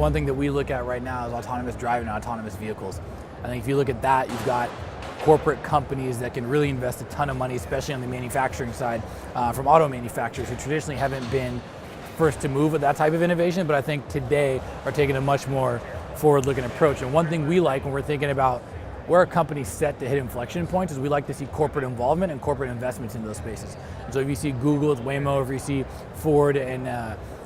one thing that we look at right now is autonomous driving and autonomous vehicles. I think if you look at that, you've got corporate companies that can really invest a ton of money, especially on the manufacturing side, from auto manufacturers who traditionally haven't been first to move with that type of innovation, but I think today are taking a much more forward-looking approach. And one thing we like when we're thinking about where a company's set to hit inflection points is we like to see corporate involvement and corporate investments in those spaces. And so if you see Google with Waymo, if you see Ford and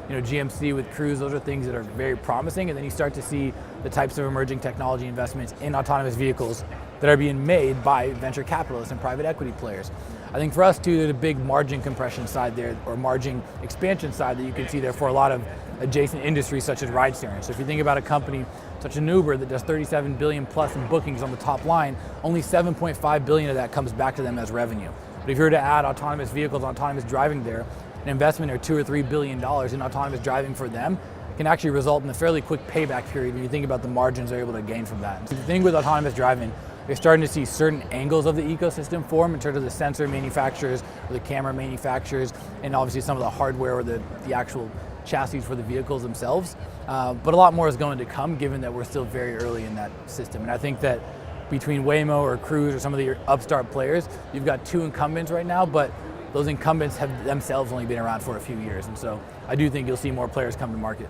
GMC with Cruise, those are things that are very promising. And then you start to see the types of emerging technology investments in autonomous vehicles that are being made by venture capitalists and private equity players. I think for us too, there's a big margin compression side there, or margin expansion side that you can see there for a lot of adjacent industries such as ride sharing. So if you think about a company such as Uber that does 37 billion plus in bookings on the top line, only 7.5 billion of that comes back to them as revenue. But if you were to add autonomous vehicles, autonomous driving there, an investment of $2 or $3 billion in autonomous driving for them can actually result in a fairly quick payback period when you think about the margins they're able to gain from that. The thing with autonomous driving, you're starting to see certain angles of the ecosystem form in terms of the sensor manufacturers, or the camera manufacturers, and obviously some of the hardware or the actual chassis for the vehicles themselves. But a lot more is going to come given that we're still very early in that system. And I think that between Waymo or Cruise or some of the upstart players, you've got two incumbents right now, but those incumbents have themselves only been around for a few years. And so I do think you'll see more players come to market.